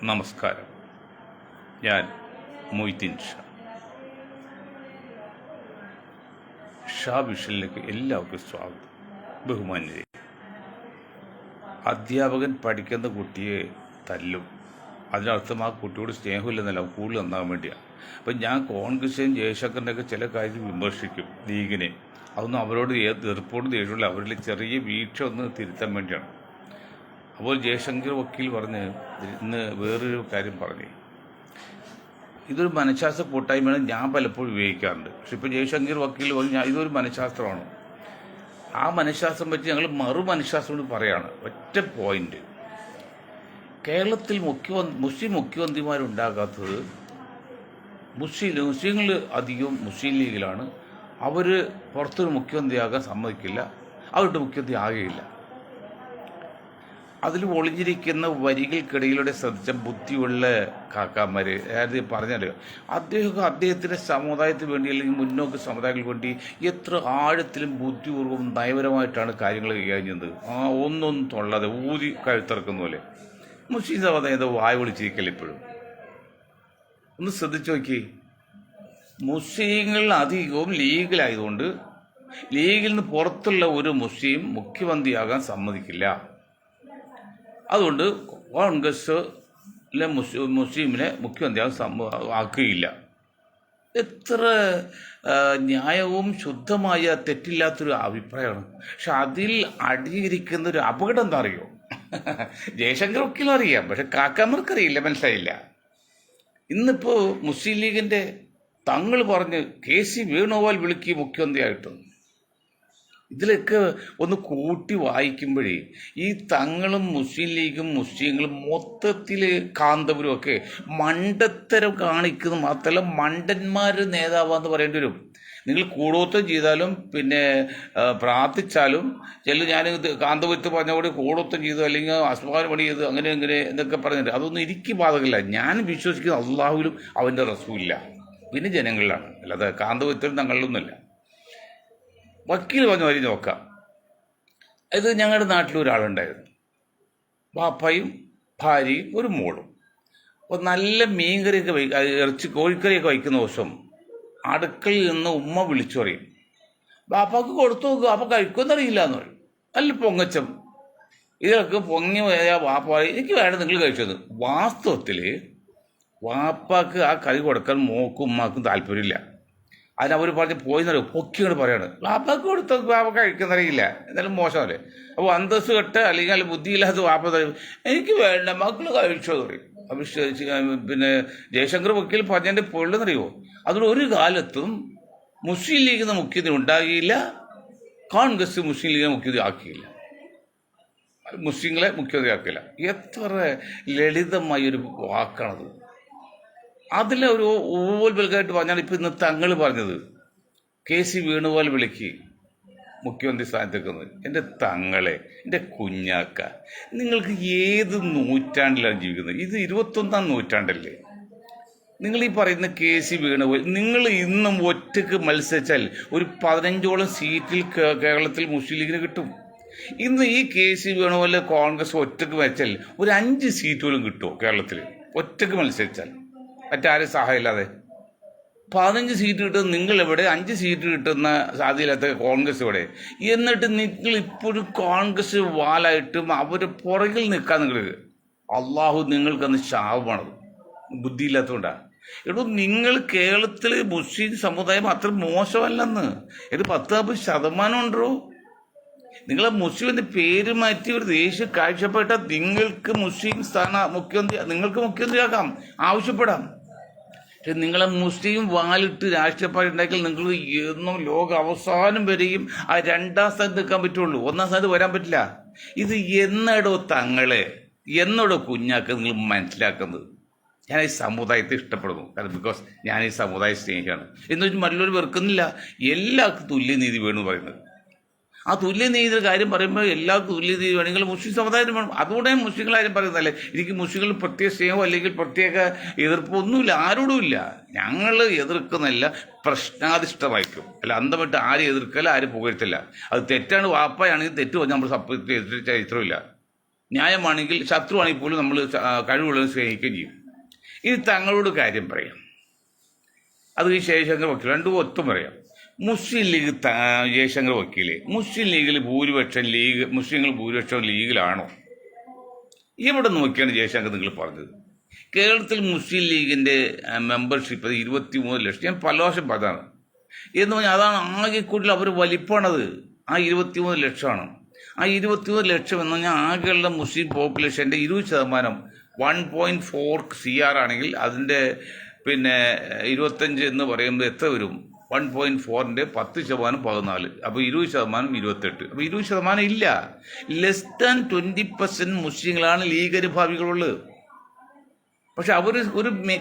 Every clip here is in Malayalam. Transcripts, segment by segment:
നമസ്കാരം. ഞാൻ മൊയ്തീൻ ഷാ വിഷനിലേക്ക് എല്ലാവർക്കും സ്വാഗതം. ബഹുമാന്യരെ, അധ്യാപകൻ പഠിക്കുന്ന കുട്ടിയെ തല്ലും, അതിനർത്ഥം ആ കുട്ടിയോട് സ്നേഹമില്ലെന്നല്ല, കൂടുതൽ നന്നാകാൻ വേണ്ടിയാണ്. അപ്പം ഞാൻ കോൺഗ്രസിനെയും ജയശങ്കറിൻ്റെയൊക്കെ ചില കാര്യങ്ങൾ വിമർശിക്കും, ലീഗിനെ. അതൊന്നും അവരോട് എതിർപ്പോട് ദേഷ്യമില്ല, അവരിൽ ചെറിയ വീഴ്ച ഒന്ന് തിരുത്താൻ വേണ്ടിയാണ്. അപ്പോൾ ജയശങ്കർ വക്കീൽ പറഞ്ഞ് ഇന്ന് വേറൊരു കാര്യം പറഞ്ഞു. ഇതൊരു മനഃശാസ്ത്ര കൂട്ടായ്മയാണ്, ഞാൻ പലപ്പോഴും ഉപയോഗിക്കാറുണ്ട്. പക്ഷെ ഇപ്പോൾ ജയശങ്കർ വക്കീൽ പറഞ്ഞു ഇതൊരു മനഃശാസ്ത്രമാണ്. ആ മനഃശാസ്ത്രം പറ്റി ഞങ്ങൾ മനഃശാസ്ത്രം കൊണ്ട് പറയാണ്. ഒറ്റ പോയിന്റ്, കേരളത്തിൽ മുസ്ലിം മുഖ്യമന്ത്രിമാരുണ്ടാകാത്തത് മുസ്ലിങ്ങൾ അധികവും മുസ്ലിം ലീഗിലാണ്. അവർ പുറത്തൊരു മുഖ്യമന്ത്രിയാകാൻ സമ്മതിക്കില്ല, അവരുടെ മുഖ്യമന്ത്രി ആകുകയില്ല. അതിൽ ഒളിഞ്ഞിരിക്കുന്ന വരികൾക്കിടയിലൂടെ ശ്രദ്ധിച്ച ബുദ്ധിയുള്ള കാക്കാമാർ പറഞ്ഞാൽ അദ്ദേഹത്തിൻ്റെ സമുദായത്തിന് വേണ്ടി അല്ലെങ്കിൽ മുന്നോക്ക സമുദായങ്ങൾക്ക് വേണ്ടി എത്ര ആഴത്തിലും ബുദ്ധിപൂർവ്വം നയപരമായിട്ടാണ് കാര്യങ്ങൾ കൈകാര്യം ചെയ്യുന്നത്. ഒന്നും തൊള്ളാതെ ഊതി കഴുത്തിറക്കുന്ന പോലെ മുസ്ലിം സമുദായം വായ വിളിച്ചിരിക്കൽ. ഇപ്പോഴും ഒന്ന് ശ്രദ്ധിച്ചു നോക്കി, മുസ്ലിങ്ങൾ അധികവും ലീഗിലായതുകൊണ്ട് ലീഗിൽ നിന്ന് പുറത്തുള്ള ഒരു മുസ്ലിം മുഖ്യമന്ത്രിയാകാൻ സമ്മതിക്കില്ല. അതുകൊണ്ട് കോൺഗ്രസ്സിലെ മുസ്ലിമിനെ മുഖ്യമന്ത്രിയാകാൻ ആക്കുകയില്ല. എത്ര ന്യായവും ശുദ്ധമായ തെറ്റില്ലാത്തൊരു അഭിപ്രായമാണ്. പക്ഷെ അതിൽ അടിയിരിക്കുന്ന ഒരു അപകടം എന്താ അറിയോ? ജയശങ്കർ വക്കീലും അറിയാം, പക്ഷെ കാക്കാമാർക്കറിയില്ല, മനസ്സിലായില്ല. ഇന്നിപ്പോൾ മുസ്ലിം ലീഗിൻ്റെ തങ്ങൾ പറഞ്ഞ് KC വേണുഗോപാൽ വിളിക്കുക മുഖ്യമന്ത്രിയായിട്ട്. ഇതിലൊക്കെ ഒന്ന് കൂട്ടി വായിക്കുമ്പോഴേ ഈ തങ്ങളും മുസ്ലിം ലീഗും മുസ്ലിങ്ങളും മൊത്തത്തിൽ കാന്തപുരം ഒക്കെ മണ്ടത്തരം കാണിക്കുന്നത് മാത്രമല്ല, മണ്ടന്മാർ നേതാവാന്ന് പറയേണ്ടി വരും. നിങ്ങൾ കൂടോത്തം ചെയ്താലും പിന്നെ പ്രാർത്ഥിച്ചാലും ഞാൻ കാന്തപുരത്ത് പറഞ്ഞ കൂടോത്തം ചെയ്തു അല്ലെങ്കിൽ അസ്മാൻ പണി ചെയ്തു അങ്ങനെ എന്നൊക്കെ പറഞ്ഞിട്ട് അതൊന്നും എനിക്ക് ബാധകമില്ല. ഞാൻ വിശ്വസിക്കുന്നത് അള്ളാഹുവിലും അവൻ്റെ റസൂലില്ല, പിന്നെ ജനങ്ങളിലാണ്, അല്ലാതെ കാന്തപുരത്തിലും തങ്ങളിലൊന്നുമില്ല. വക്കീൽ പറഞ്ഞ വരി നോക്കാം. ഇത് ഞങ്ങളുടെ നാട്ടിലൊരാളുണ്ടായിരുന്നു, പാപ്പയും ഭാര്യയും ഒരു മോളും. അപ്പോൾ നല്ല മീൻകറിയൊക്കെ കോഴിക്കറിയൊക്കെ വയ്ക്കുന്ന ദിവസം അടുക്കളയിൽ നിന്ന് ഉമ്മ വിളിച്ചു പറയും, ബാപ്പാക്ക് കൊടുത്തു നോക്കുക, അപ്പം കഴിക്കുമെന്നറിയില്ല എന്ന് പറയും. നല്ല പൊങ്ങച്ചം. ഇതൊക്കെ പൊങ്ങി പോയാൽ വാപ്പ പറയും എനിക്ക് വേണ്ട, നിങ്ങൾ കഴിച്ചത്. വാസ്തവത്തിൽ വാപ്പാക്ക് ആ കറി കൊടുക്കാൻ മോക്കും ഉമ്മാക്കും താല്പര്യമില്ല. അതിനവർ പറഞ്ഞ് പോയിന്നറിയോ പൊക്കിയോട് പറയാണ്, വാപ്പക്ക് കൊടുത്ത വാപ്പ കഴിക്കുന്നറിയില്ല, എന്നാലും മോശമല്ലേ. അപ്പോൾ അന്തസ് കെട്ട് അല്ലെങ്കിൽ ബുദ്ധിയില്ലാത്ത വാപ്പ പറയും എനിക്ക് വേണ്ട, മക്കൾ കഴിച്ചോ പറയും. അപ്പം പിന്നെ ജയശങ്കർ വക്കീൽ പറഞ്ഞതിൻ്റെ പൊള്ളെന്നറിയോ, അതുകൊണ്ട് ഒരു കാലത്തും മുസ്ലിം ലീഗിന് മുഖ്യമന്ത്രി ഉണ്ടാകില്ല, കോൺഗ്രസ് മുസ്ലിം ലീഗിനെ മുഖ്യമന്ത്രി ആക്കിയില്ല, മുസ്ലിങ്ങളെ മുഖ്യമന്ത്രി ആക്കില്ല. എത്ര ലളിതമായൊരു വാക്കാണത്. അതിലെ ഒരു ഊവൽബൽക്കായിട്ട് പറഞ്ഞാൽ ഇപ്പം ഇന്ന് തങ്ങൾ പറഞ്ഞത് KC വേണുഗോപാൽ വിളിക്ക് മുഖ്യമന്ത്രി സ്ഥാനത്തേക്കുന്നത്. എൻ്റെ തങ്ങളെ, എൻ്റെ കുഞ്ഞാക്ക, നിങ്ങൾക്ക് ഏത് നൂറ്റാണ്ടിലാണ് ജീവിക്കുന്നത്? ഇത് 21-ാം നൂറ്റാണ്ടല്ലേ. നിങ്ങൾ ഈ പറയുന്ന KC വേണുഗോപാൽ, നിങ്ങൾ ഇന്നും ഒറ്റക്ക് മത്സരിച്ചാൽ ഒരു 15ഓളം സീറ്റിൽ കേരളത്തിൽ മുസ്ലിം ലീഗിന് കിട്ടും. ഇന്ന് ഈ KC വേണുഗോപാൽ കോൺഗ്രസ് ഒറ്റക്ക് വെച്ചാൽ ഒരു 5 സീറ്റ് പോലും കിട്ടുമോ കേരളത്തിൽ? ഒറ്റക്ക് മത്സരിച്ചാൽ മറ്റാരും സഹായമില്ലാതെ 15 സീറ്റ് കിട്ടുന്ന നിങ്ങൾ എവിടെ? 5 സീറ്റ് കിട്ടുന്ന സാധ്യതയില്ലാത്ത കോൺഗ്രസ് ഇവിടെ. എന്നിട്ട് നിങ്ങൾ ഇപ്പോഴും കോൺഗ്രസ് വാലായിട്ടും അവരുടെ പുറകിൽ നിൽക്കാൻ നിങ്ങൾ. അള്ളാഹു നിങ്ങൾക്കന്ന് ശാപമാണത്, ബുദ്ധിയില്ലാത്തതുകൊണ്ടാണ്. നിങ്ങൾ കേരളത്തിൽ മുസ്ലിം സമുദായം അത്ര മോശമല്ലെന്ന്. 10-40% ഉണ്ടോ? നിങ്ങളെ മുസ്ലിമിൻ്റെ പേര് മാറ്റി ഒരു ദേശീയ കാഴ്ചപ്പെട്ടാൽ നിങ്ങൾക്ക് മുസ്ലിം നിങ്ങൾക്ക് മുഖ്യമന്ത്രിയാക്കാം, ആവശ്യപ്പെടാം. പക്ഷെ നിങ്ങളെ മുസ്ലിം വാലിട്ട് രാഷ്ട്രീയ പാർട്ടി ഉണ്ടാക്കിയാൽ നിങ്ങൾ എന്നും ലോക അവസാനം വരെയും ആ 2ാം സ്ഥാനത്ത് നിൽക്കാൻ പറ്റുള്ളൂ, 1ാം സ്ഥാനത്ത് വരാൻ പറ്റില്ല. ഇത് എന്നടോ തങ്ങളെ, എന്നോടോ കുഞ്ഞാക്ക നിങ്ങൾ മനസ്സിലാക്കുന്നത്? ഞാൻ ഈ സമുദായത്തെ ഇഷ്ടപ്പെടുന്നു, കാരണം ബിക്കോസ് ഞാൻ ഈ സമുദായ സ്നേഹിയാണ് എന്ന് വെച്ചാൽ മറ്റുള്ളവർ വെറുക്കുന്നില്ല. എല്ലാവർക്കും തുല്യനീതി വേണമെന്ന് പറയുന്നത്. ആ തുല്യനീതിയുടെ കാര്യം പറയുമ്പോൾ എല്ലാവർക്കും തുല്യനീതി വേണമെങ്കിൽ മുസ്ലിം സമുദായത്തിന് വേണം. അതുകൊണ്ട് മുസ്ലിങ്ങളാരും പറയുന്നതല്ലേ എനിക്ക് മുസ്ലിങ്ങൾ പ്രത്യേക സ്നേഹമോ അല്ലെങ്കിൽ പ്രത്യേക എതിർപ്പോ ഒന്നുമില്ല, ആരോടുമില്ല. ഞങ്ങൾ എതിർക്കുന്നതല്ല, പ്രശ്നാധിഷ്ഠമായിരിക്കും. അല്ല അന്തമായിട്ട് ആരും എതിർക്കല്ല, ആരും പുകഴ്ത്തില്ല. അത് തെറ്റാണ്, വാപ്പയാണെങ്കിൽ തെറ്റ് പറഞ്ഞാൽ നമ്മൾ ചരിത്രമില്ല. ന്യായമാണെങ്കിൽ ശത്രുവാണെങ്കിൽ പോലും നമ്മൾ കഴിവുള്ളവരെ സ്നേഹിക്കുകയും ചെയ്യും. ഇനി തങ്ങളോട് കാര്യം പറയാം. അത് ഈ ജയശങ്കർ വക്കീൽ രണ്ടും ഒത്തും പറയാം. മുസ്ലിം ലീഗ് ജയശങ്കർ വക്കീലെ, മുസ്ലിം ലീഗിൽ മുസ്ലിങ്ങൾ ഭൂരിപക്ഷം ലീഗിലാണോ? ഇവിടെ നോക്കിയാണ് ജയശങ്കർ നിങ്ങൾ പറഞ്ഞത്. കേരളത്തിൽ മുസ്ലിം ലീഗിൻ്റെ മെമ്പർഷിപ്പ് 23 ലക്ഷം. ഞാൻ പല വർഷം പറഞ്ഞതാണ് എന്ന് പറഞ്ഞാൽ അതാണ് ആകെ കൂടുതൽ അവർ വലിപ്പമാണത്. ആ 23 ലക്ഷമാണ്. ആ 23 ലക്ഷം എന്ന് പറഞ്ഞാൽ ആകെയുള്ള മുസ്ലിം പോപ്പുലേഷൻ്റെ 20%. 1.4 CR ആണെങ്കിൽ അതിൻ്റെ 25 എന്ന് പറയുമ്പോൾ എത്ര വരും? 1.4ൻ്റെ 10% 14. അപ്പോൾ 20% 28. അപ്പോൾ 20% ഇല്ല. ലെസ് ദാൻ 20% മുസ്ലിങ്ങളാണ് ലീഗ് അനുഭാവികളുള്ളത്. പക്ഷെ അവർ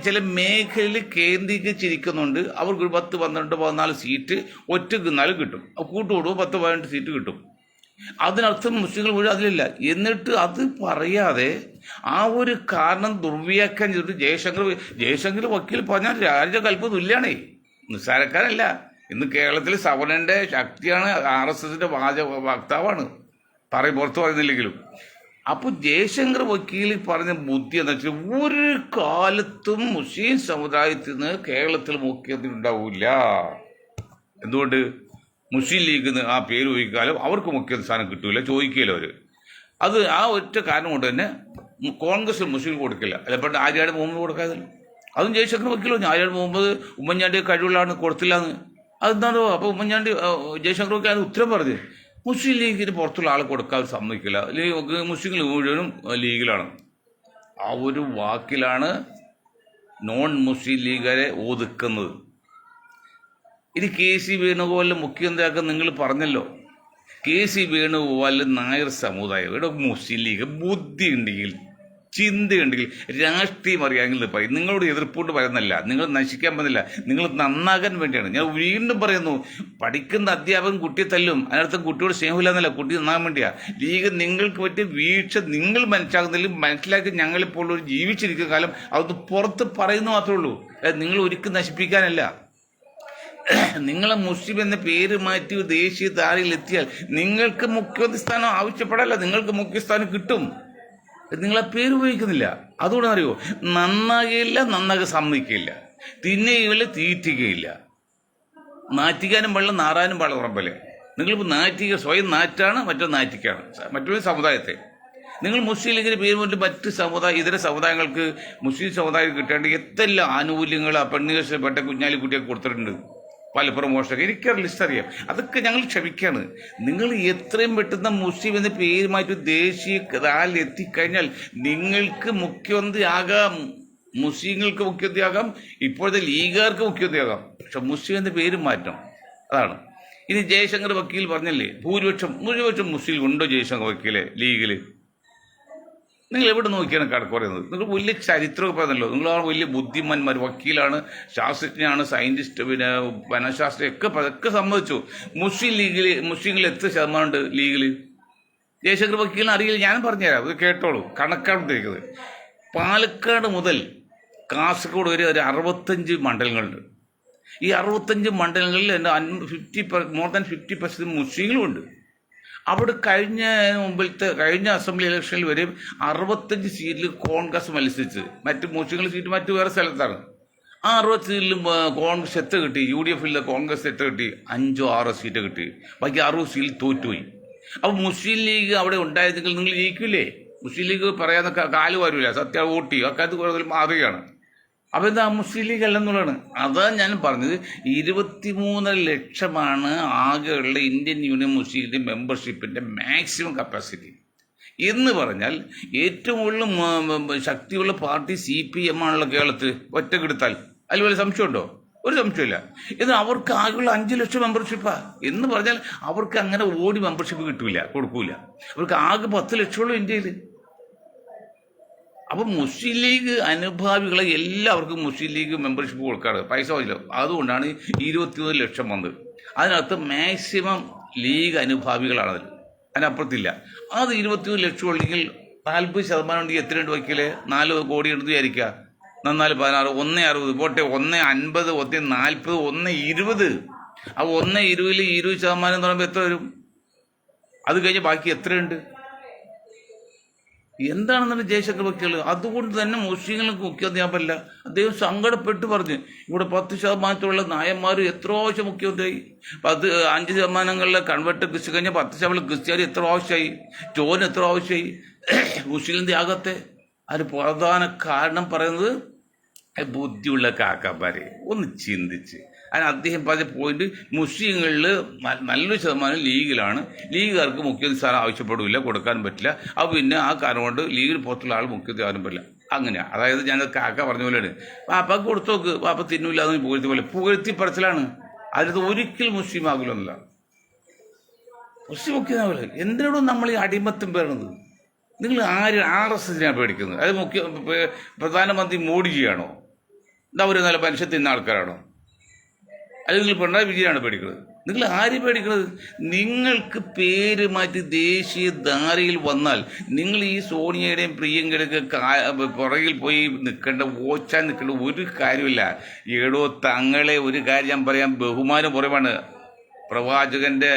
ചില മേഖലയിൽ കേന്ദ്രീകരിച്ചിരിക്കുന്നുണ്ട്. അവർക്ക് ഒരു 10, 12, 14 സീറ്റ് ഒറ്റക്ക് നിന്നാലും കിട്ടും. കൂട്ടുകൂടുമ്പോൾ 10, 18 സീറ്റ് കിട്ടും. അതിനർത്ഥം മുസ്ലിങ്ങൾ മുഴുവൻ അതിലില്ല. എന്നിട്ട് അത് പറയാതെ ആ ഒരു കാരണം ദുർവ്യാഖ്യാനം ചെയ്തിട്ട് ജയശങ്കർ വക്കീൽ പറഞ്ഞാൽ രാജകൽപ്പ തുല്യാണേ, നിസ്സാരക്കാരല്ല. ഇന്ന് കേരളത്തിൽ സവർണന്റെ ശക്തിയാണ്, RSSന്റെ വക്താവാണ്, പുറത്ത് പറയുന്നില്ലെങ്കിലും. അപ്പോൾ ജയശങ്കർ വക്കീൽ പറഞ്ഞ ബുദ്ധി എന്താ വെച്ചാൽ ഒരു കാലത്തും മുസ്ലിം സമുദായത്തിൽ നിന്ന് കേരളത്തിൽ മുഖ്യമന്ത്രി ഉണ്ടാവില്ല. എന്തുകൊണ്ട്? മുസ്ലിം ലീഗിന് ആ പേര് ഉപയോഗിക്കാലും അവർക്ക് മുഖ്യ സ്ഥാനം കിട്ടൂല, ചോദിക്കില്ല അവർ. അത് ആ ഒറ്റ കാരണം കൊണ്ട് തന്നെ കോൺഗ്രസ് മുസ്ലിം കൊടുക്കില്ല. അല്ലപ്പോൾ ആര്യാട് മുഹമ്മദ് കൊടുക്കാതില്ല. അതും ജയശങ്കർ വക്കീൽ പറഞ്ഞു ആര്യാട് മുഹമ്മദ് ഉമ്മൻചാണ്ടി കഴിവുള്ളതാണ്, കൊടുത്തില്ല എന്ന്. അതെന്താണോ? അപ്പോൾ ഉമ്മൻചാണ്ടി ജയശങ്കർ വക്കീൽ അത് ഉത്തരം പറഞ്ഞു, മുസ്ലിം ലീഗിന് പുറത്തുള്ള ആൾ കൊടുക്കാൻ സമ്മതിക്കില്ല, മുസ്ലിങ്ങൾ മുഴുവനും ലീഗിലാണ്. ആ ഒരു വാക്കിലാണ് നോൺ മുസ്ലിം ലീഗരെ ഒതുക്കുന്നത്. ഇനി KC വേണുഗോപാലിനെ മുഖ്യമന്ത്രിയാക്കാൻ നിങ്ങൾ പറഞ്ഞല്ലോ. KC വേണുഗോപാലിൽ നായർ സമുദായം, ഇവിടെ മുസ്ലിം ലീഗ് ബുദ്ധി ഉണ്ടെങ്കിൽ, ചിന്തയുണ്ടെങ്കിൽ, രാഷ്ട്രീയം അറിയാമെങ്കിൽ പറയും. നിങ്ങളോട് എതിർപ്പുകൊണ്ട് പറയുന്നല്ല, നിങ്ങൾ നശിക്കാൻ പറ്റില്ല, നിങ്ങൾ നന്നാകാൻ വേണ്ടിയാണ്. ഞാൻ വീണ്ടും പറയുന്നു, പഠിക്കുന്ന അധ്യാപകൻ കുട്ടിയെ തല്ലും, അതിനർത്ഥം കുട്ടിയോട് സ്നേഹമില്ല എന്നല്ല, കുട്ടി നന്നാകാൻ വേണ്ടിയാണ്. ലീഗ് നിങ്ങൾക്ക് പറ്റിയ വീഴ്ച നിങ്ങൾ മനസ്സിലാക്കി ഞങ്ങളിപ്പോൾ ഒരു ജീവിച്ചിരിക്കുന്ന കാലം അതൊന്ന് പുറത്ത് പറയുന്നു മാത്രമേ ഉള്ളൂ. നിങ്ങൾ ഒരിക്കലും നശിപ്പിക്കാനല്ല. നിങ്ങളെ മുസ്ലിം എന്ന പേര് മാറ്റി ദേശീയ താരയിലെത്തിയാൽ നിങ്ങൾക്ക് മുഖ്യമന്ത്രി സ്ഥാനം ആവശ്യപ്പെടല്ല, നിങ്ങൾക്ക് മുഖ്യസ്ഥാനം കിട്ടും. നിങ്ങളെ പേര് ഉപയോഗിക്കുന്നില്ല. അതുകൊണ്ട് അറിയോ, നന്നാകുകയില്ല, നന്നാകാൻ സമ്മതിക്കുകയില്ല, തിന്നുകയില്ല, തീറ്റുകയില്ല. നാറ്റിക്കാനും വെള്ളം, നാറാനും വെള്ളം ഉറപ്പല്ലേ. നിങ്ങളിപ്പോൾ സ്വയം നാറ്റാണ്, മറ്റൊരു നാറ്റിക്കാണ് മറ്റൊരു സമുദായത്തെ. നിങ്ങൾ മുസ്ലിം ലീഗിൻ്റെ പേര് കൊണ്ട് മറ്റ് ഇതര സമുദായങ്ങൾക്ക് മുസ്ലിം സമുദായം കിട്ടേണ്ട എന്തെല്ലാം ആനുകൂല്യങ്ങൾ ആ പെണ്ണുകൾപ്പെട്ട കുഞ്ഞാലിക്കുട്ടിയൊക്കെ കൊടുത്തിട്ടുണ്ട്, പല പ്രമോഷനൊക്കെ. എനിക്കൊരു ലിസ്റ്റ് അറിയാം. അതൊക്കെ ഞങ്ങൾ ക്ഷമിക്കാണ്. നിങ്ങൾ എത്രയും പെട്ടെന്ന് മുസ്ലിം എന്ന പേര് മാറ്റി ദേശീയ റാലിൽ എത്തിക്കഴിഞ്ഞാൽ നിങ്ങൾക്ക് മുഖ്യമന്ത്രി ആകാം, മുസ്ലിങ്ങൾക്ക് മുഖ്യമന്ത്രി ആകാം, ഇപ്പോഴത്തെ ലീഗുകാർക്ക് മുഖ്യമന്ത്രി ആകാം. പക്ഷെ മുസ്ലിം എന്ന പേര് മാറ്റണം. അതാണ്. ഇനി ജയശങ്കർ വക്കീൽ പറഞ്ഞല്ലേ ഭൂരിപക്ഷം മുസ്ലിം ഉണ്ടോ ജയശങ്കർ വക്കീലെ ലീഗിൽ? നിങ്ങൾ എവിടെ നോക്കിയാണ് കണക്ക് പറയുന്നത്? നിങ്ങൾ വലിയ ചരിത്രമൊക്കെ പറയുന്നല്ലോ, നിങ്ങളാണ് വലിയ ബുദ്ധിമാന്മാർ, വക്കീലാണ്, ശാസ്ത്രജ്ഞനാണ്, സയൻറ്റിസ്റ്റ്, വനശാസ്ത്രം ഒക്കെ സമ്മതിച്ചു. മുസ്ലിങ്ങളിൽ എത്ര ശതമാനമുണ്ട് ലീഗിൽ? ജയശങ്കർ വക്കീലിന് അറിയില്ല, ഞാൻ പറഞ്ഞുതരാം, അത് കേട്ടോളൂ. കണക്കാണ് ഉദ്ദേശിക്കുന്നത്. പാലക്കാട് മുതൽ കാസർഗോഡ് വരെ ഒരു 65 മണ്ഡലങ്ങളുണ്ട്. ഈ 65 മണ്ഡലങ്ങളിൽ മോർ ദാൻ 50% മുസ്ലിങ്ങളുമുണ്ട്. അവിടെ കഴിഞ്ഞ അസംബ്ലി ഇലക്ഷനിൽ വരെ 65 സീറ്റിൽ കോൺഗ്രസ് മത്സരിച്ച്, മറ്റ് മുസ്ലിങ്ങൾ സീറ്റ് മറ്റു വേറെ സ്ഥലത്താണ്. ആ 60 സീറ്റിലും കോൺഗ്രസ് എത്ര കിട്ടി? UDF കോൺഗ്രസ് എത്ര കിട്ടി? 5 or 6 സീറ്റ് കിട്ടി. ബാക്കി 60 സീറ്റിൽ തോറ്റുപോയി. അപ്പോൾ മുസ്ലിം ലീഗ് അവിടെ ഉണ്ടായിരുന്നെങ്കിൽ നിങ്ങൾ ജയിക്കില്ലേ? മുസ്ലിം ലീഗ് പറയാനൊക്കെ കാല് വരില്ല, സത്യം വോട്ട് ചെയ്യും, അക്കാലത്ത് കൂടുതൽ മാറുകയാണ്. അപ്പോൾ എന്താ മുസ്ലിം ലീഗ് അല്ലെന്നുള്ളതാണ്. അതാണ് ഞാൻ പറഞ്ഞത്. 23 ലക്ഷമാണ് ആകെയുള്ള ഇന്ത്യൻ യൂണിയൻ മുസ്ലിം ലീഗ് മെമ്പർഷിപ്പിൻ്റെ മാക്സിമം കപ്പാസിറ്റി എന്ന് പറഞ്ഞാൽ ഏറ്റവും കൂടുതൽ ശക്തിയുള്ള പാർട്ടി CPM ആണല്ലോ കേരളത്തിൽ. ഒറ്റക്കെടുത്താൽ അതിൽ വല്ല സംശയമുണ്ടോ? ഒരു സംശയമില്ല. ഇത് അവർക്ക് ആകെയുള്ള 5 ലക്ഷം മെമ്പർഷിപ്പാണ് എന്ന് പറഞ്ഞാൽ അവർക്ക് അങ്ങനെ ഓടി മെമ്പർഷിപ്പ് കൊടുക്കൂല. അവർക്ക് ആകെ 10 ലക്ഷമുള്ളൂ ഇന്ത്യയിൽ. അപ്പം മുസ്ലിം ലീഗ് അനുഭാവികളെ എല്ലാവർക്കും മുസ്ലിം ലീഗ് മെമ്പർഷിപ്പ് കൊടുക്കാറ്, പൈസ വരില്ല. അതുകൊണ്ടാണ് 23 ലക്ഷം വന്നത്. അതിനകത്ത് മാക്സിമം ലീഗ് അനുഭാവികളാണ് അതിനപ്പുറത്തില്ല. അത് 23 ലക്ഷം ഉണ്ടെങ്കിൽ 40% ഉണ്ടെങ്കിൽ എത്രയുണ്ട് വയ്ക്കല്? 4 കോടി എടുത്ത് വിചാരിക്കുക. 4 16 1.60 പോട്ടെ, 1.50 1.40 1.20. ആ 1.20 20% എന്ന് പറയുമ്പോൾ എത്ര വരും? അത് കഴിഞ്ഞ് ബാക്കി എത്രയുണ്ട്? എന്താണെന്നാണ് ജയശങ്കർ വ്യക്തികൾ. അതുകൊണ്ട് തന്നെ മുസ്ലിങ്ങൾക്ക് മുഖ്യമന്ത്രി ചെയ്യാൻ പറ്റില്ല. അദ്ദേഹം സങ്കടപ്പെട്ട് പറഞ്ഞു, ഇവിടെ 10% നായന്മാർ എത്ര ആവശ്യം മുഖ്യമന്ത്രിയായി, 5% കൺവെർട്ട് ക്രിസ്ത്യ കഴിഞ്ഞാൽ 10% ക്രിസ്ത്യാനി എത്ര ആവശ്യമായി, ചോന് എത്ര ആവശ്യമായി മുസ്ലിം ത്യാഗത്തെ. അതിന് പ്രധാന കാരണം പറയുന്നത് ബുദ്ധിയുള്ള കാക്കന്മാരെ ഒന്ന് ചിന്തിച്ച്. അതിന് അദ്ദേഹം പറഞ്ഞ പോയിന്റ്, മുസ്ലിങ്ങളിൽ നല്ലൊരു ശതമാനം ലീഗിലാണ്, ലീഗുകാർക്ക് മുഖ്യമന്ത്രി സ്ഥാനം ആവശ്യപ്പെടില്ല, കൊടുക്കാനും പറ്റില്ല. അപ്പോൾ പിന്നെ ആ കാരണം കൊണ്ട് ലീഗിൽ പുറത്തുള്ള ആൾ മുഖ്യമന്ത്രി ആകാനും പറ്റില്ല. അങ്ങനെയാണ്. അതായത് ഞാൻ കാക്ക പറഞ്ഞ പോലെയാണ്, പാപ്പക്ക് കൊടുത്തു നോക്ക്, പാപ്പ തിന്നില്ല എന്ന് പുകഴ്ത്തി പോലെ പുകഴ്ത്തി പറച്ചിലാണ്. അതിനകത്ത് ഒരിക്കലും മുസ്ലിം ആകില്ലെന്നല്ല, മുസ്ലിം മുഖ്യനാവില്ല. എന്തിനോടും നമ്മൾ ഈ അടിമത്തം പേരുന്നത്? നിങ്ങൾ RSSനെയാണ് പേടിക്കുന്നത്? അത് പ്രധാനമന്ത്രി മോഡിജിയാണോ? എന്താ ഒരു നല്ല മനുഷ്യ തിന്ന ആൾക്കാരാണോ? അല്ലെങ്കിൽ പിണറായി വിജയനാണ് പേടിക്കുന്നത്? നിങ്ങൾ ആര് പേടിക്കുന്നത്? നിങ്ങൾക്ക് പേര് മാറ്റി ദേശീയ ധാരയിൽ വന്നാൽ നിങ്ങൾ ഈ സോണിയയുടെയും പ്രിയങ്കയുടെയൊക്കെ പുറകിൽ പോയി നിൽക്കേണ്ട, ഓച്ചാൻ നിൽക്കേണ്ട ഒരു കാര്യമില്ല. ഏടോ തങ്ങളെ ഒരു കാര്യം ഞാൻ പറയാം, ബഹുമാനം കുറവാണ്. പ്രവാചകന്റെ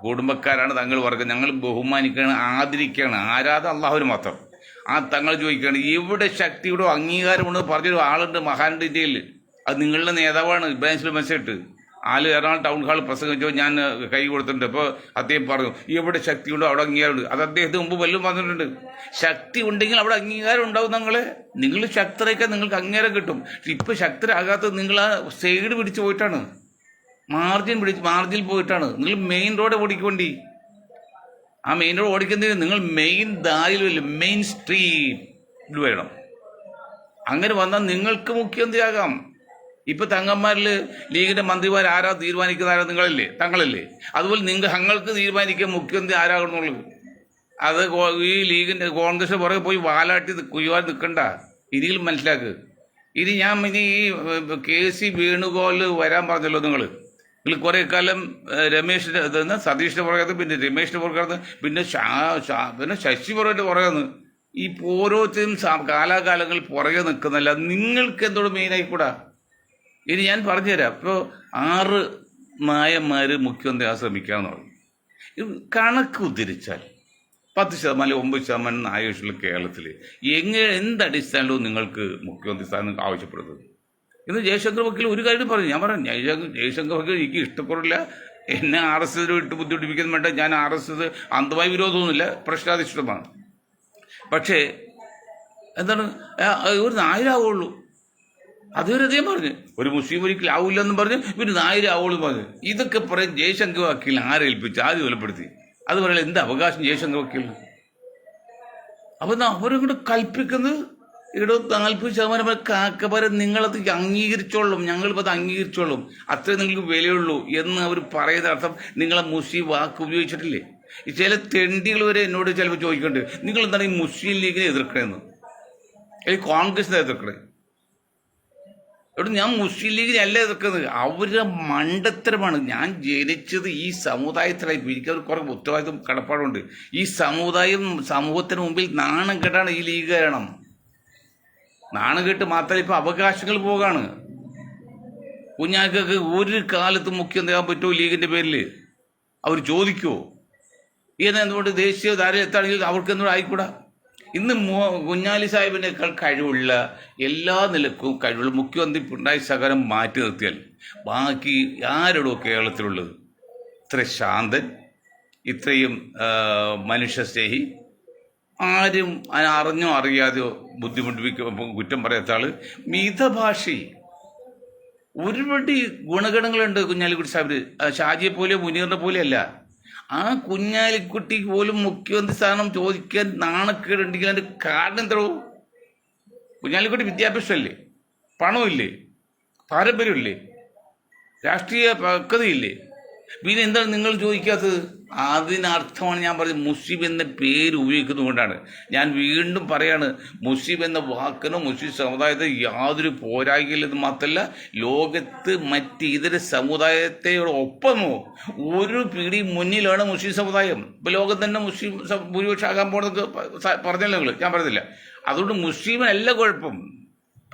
കുടുംബക്കാരാണ് തങ്ങൾ പറയുന്നത്, ഞങ്ങൾ ബഹുമാനിക്കുകയാണ്, ആദരിക്കുകയാണ്. ആരാധന അള്ളാഹുവിന് മാത്രം. ആ തങ്ങൾ ചോദിക്കുകയാണ്, ഇവിടെ ശക്തിയുടെ അംഗീകാരമുണ്ടെന്ന് പറഞ്ഞൊരു ആളുണ്ട്, മഹാനുണ്ട് ഇന്ത്യയിൽ. അത് നിങ്ങളുടെ നേതാവാണ് ഇബ്രാഹിം മെസ്സേജ്. എറണാകുളം ടൗൺ ഹാളിൽ പ്രസംഗിച്ചപ്പോൾ ഞാൻ കൈ കൊടുത്തിട്ടുണ്ട്. അപ്പോൾ അദ്ദേഹം പറഞ്ഞു, എവിടെ ശക്തിയുണ്ടോ അവിടെ അംഗീകാരമുണ്ട്. അത് അദ്ദേഹത്തിന് മുമ്പ് വല്ലതും പറഞ്ഞിട്ടുണ്ട്. ശക്തി ഉണ്ടെങ്കിൽ അവിടെ അംഗീകാരം ഉണ്ടാവും. നിങ്ങൾ ശക്തരൊക്കെ നിങ്ങൾക്ക് അംഗീകാരം കിട്ടും. പക്ഷെ ഇപ്പം ശക്തരാകാത്തത് നിങ്ങൾ ആ സൈഡ് പിടിച്ച് പോയിട്ടാണ്, മാർജിൻ പോയിട്ടാണ്. നിങ്ങൾ മെയിൻ റോഡ് ഓടിക്കൊണ്ടി. ആ മെയിൻ റോഡ് ഓടിക്കുന്നതിന് നിങ്ങൾ മെയിൻ ധാരയിൽ വരില്ല, മെയിൻ സ്ട്രീറ്റിൽ വരണം. അങ്ങനെ വന്നാൽ നിങ്ങൾക്ക് മുഖ്യമന്ത്രിയാകാം. ഇപ്പൊ തങ്ങന്മാരിൽ ലീഗിന്റെ മന്ത്രിമാർ ആരാ തീരുമാനിക്കുന്ന? ആരാ? തങ്ങളല്ലേ. അതുപോലെ ഞങ്ങൾക്ക് തീരുമാനിക്കാൻ മുഖ്യമന്ത്രി ആരാകണമെന്നുള്ളത്. അത് ഈ ലീഗിന്റെ കോൺഗ്രസ് പുറകെ പോയി വാലാട്ടി കുയ്യാൻ നിൽക്കണ്ട. ഇനിയും മനസ്സിലാക്ക്. ഇനി ഈ KC വേണുഗോപാൽ വരാൻ പറഞ്ഞല്ലോ. നിങ്ങൾ കുറെ കാലം സതീഷിന്റെ പുറകെ, പിന്നെ രമേശിന്റെ പുറകെ, പിന്നെ ശശി പുറകെ പുറകെ. ഈ ഓരോരുത്തരും കാലാകാലങ്ങളിൽ പുറകെ നിൽക്കുന്നല്ല. നിങ്ങൾക്ക് എന്തോട് മെയിനായിക്കൂടാ? ഇനി ഞാൻ പറഞ്ഞുതരാം. ഇപ്പോൾ 6 നായന്മാർ മുഖ്യമന്ത്രി ശ്രമിക്കാമെന്ന് പറഞ്ഞു. കണക്ക് ഉദ്ധരിച്ചാൽ 10% 9% നായകരുള്ള കേരളത്തിൽ എന്തടിസ്ഥാനവും നിങ്ങൾക്ക് മുഖ്യമന്ത്രി സ്ഥാനം ആവശ്യപ്പെടുന്നത്? ഇന്ന് ജയശങ്കർ വക്കീൽ ഒരു കാര്യം പറഞ്ഞു. ഞാൻ പറഞ്ഞു, ജയശങ്കർ വക്കീൽ എനിക്ക് ഇഷ്ടപ്പെടില്ല, എന്നെ RSS ഇട്ട് ബുദ്ധിമുട്ടിപ്പിക്കുന്ന വേണ്ട. ഞാൻ RSS അന്ധമായി വിരോധമൊന്നുമില്ല, പ്രശ്നാധിഷ്ഠിതമാണ്. പക്ഷേ എന്താണ്, ഒരു നായരാവുള്ളൂ. അതുവരെ അദ്ദേഹം പറഞ്ഞു, ഒരു മുസ്ലിം ഒരിക്കലും ആവില്ലെന്നും പറഞ്ഞു, പിന്നെ നായരാവുള്ളൂ പറഞ്ഞു. ഇതൊക്കെ പറയും ജയശങ്കർ വക്കീൽ ആരേൽപ്പിച്ച്, ആദ്യം കൊലപ്പെടുത്തി. അത് പറയാൻ എന്ത് അവകാശം ജയശങ്കർ വക്കീലിന്? അപ്പം അവരിങ്ങോട്ട് കൽപ്പിക്കുന്നത്, ഇവിടെ 40% കാക്കപ്പരെ നിങ്ങളത് അംഗീകരിച്ചോളും, ഞങ്ങളിപ്പോൾ അത് അംഗീകരിച്ചോളും, അത്രേ നിങ്ങൾക്ക് വിലയുള്ളൂ എന്ന് അവർ പറയുന്ന അർത്ഥം നിങ്ങളെ മുസ്ലിം വാക്ക് ഉപയോഗിച്ചിട്ടില്ലേ? ചില തെണ്ടികൾ വരെ എന്നോട് ചിലപ്പോൾ ചോദിക്കുന്നുണ്ട്, നിങ്ങൾ എന്താണ് ഈ മുസ്ലിം ലീഗിനെ എതിർക്കണമെന്ന്, അല്ലെങ്കിൽ കോൺഗ്രസിനെ എതിർക്കണേ? ഇവിടെ ഞാൻ മുസ്ലിം ലീഗിനെ അല്ല എതിർക്കുന്നത്, അവരുടെ മണ്ടത്തരമാണ്. ഞാൻ ജനിച്ചത് ഈ സമുദായത്തിലായി, എനിക്ക് അവർ കുറേ ഉത്തരവാദിത്വം കടപ്പാടുണ്ട്. ഈ സമൂഹത്തിന് മുമ്പിൽ നാണം കെട്ടാണ് ഈ ലീഗ് കാരണം. നാണം കെട്ട് മാത്രമല്ല, ഇപ്പം അവകാശങ്ങൾ പോകാണ്. കുഞ്ഞാക്കൊക്കെ ഒരു കാലത്ത് മുഖ്യമന്ത്രിയാകാൻ പറ്റുമോ ലീഗിൻ്റെ പേരിൽ? അവർ ചോദിക്കുമോ? എന്തുകൊണ്ട് ദേശീയ ധാരയിൽ എത്താണെങ്കിൽ അവർക്ക് എന്തുകൊണ്ട് ആയിക്കൂടാ? ഇന്ന് കുഞ്ഞാലി സാഹിബിനേക്കാൾ കഴിവുള്ള, എല്ലാ നിലക്കും കഴിവുള്ള മുഖ്യമന്ത്രി പിണറായി സഹകരം മാറ്റി നിർത്തിയാൽ ബാക്കി ആരോടോ കേരളത്തിലുള്ളത്? ഇത്ര ശാന്തൻ, ഇത്രയും മനുഷ്യസ്നേഹി, ആരും അറിഞ്ഞോ അറിയാതെയോ കുറ്റം പറയാത്ത ആള്, മിതഭാഷി. ഒരുപാട് ഗുണഗണങ്ങളുണ്ട് കുഞ്ഞാലിക്കുട്ടി സാഹിബിന്. ഷാജിയെ പോലെ മുനീറിനെ പോലെയല്ല. ആ കുഞ്ഞാലിക്കുട്ടിക്ക് പോലും മുഖ്യമന്ത്രി സ്ഥാനം ചോദിക്കാൻ നാണക്കേടുണ്ടെങ്കിൽ അതിൻ്റെ കാരണം എന്തോ? കുഞ്ഞാലിക്കുട്ടി വിദ്യാഭ്യാസമല്ലേ, പണമില്ലേ, പാരമ്പര്യമില്ലേ, രാഷ്ട്രീയ പക്വതയില്ലേ? പിന്നെ എന്താണ് നിങ്ങൾ ചോദിക്കാത്തത്? അതിനർത്ഥമാണ് ഞാൻ പറഞ്ഞത്, മുസ്ലിം എന്ന പേര് ഉപയോഗിക്കുന്നതുകൊണ്ടാണ്. ഞാൻ വീണ്ടും പറയാണ്, മുസ്ലിം എന്ന വാക്കിനോ മുസ്ലിം സമുദായത്തെ യാതൊരു പോരായ്മയില്ലെന്ന് മാത്രമല്ല, ലോകത്ത് മറ്റ് ഇതര സമുദായത്തോടൊപ്പമോ ഒരു പിടി മുന്നിലാണ് മുസ്ലിം സമുദായം. ഇപ്പോൾ ലോകം തന്നെ മുസ്ലിം ഭൂരിപക്ഷം ആകാൻ പോകുന്നത് പറഞ്ഞല്ലോ നിങ്ങൾ, ഞാൻ പറഞ്ഞില്ല. അതുകൊണ്ട് മുസ്ലിമിനല്ല കുഴപ്പം.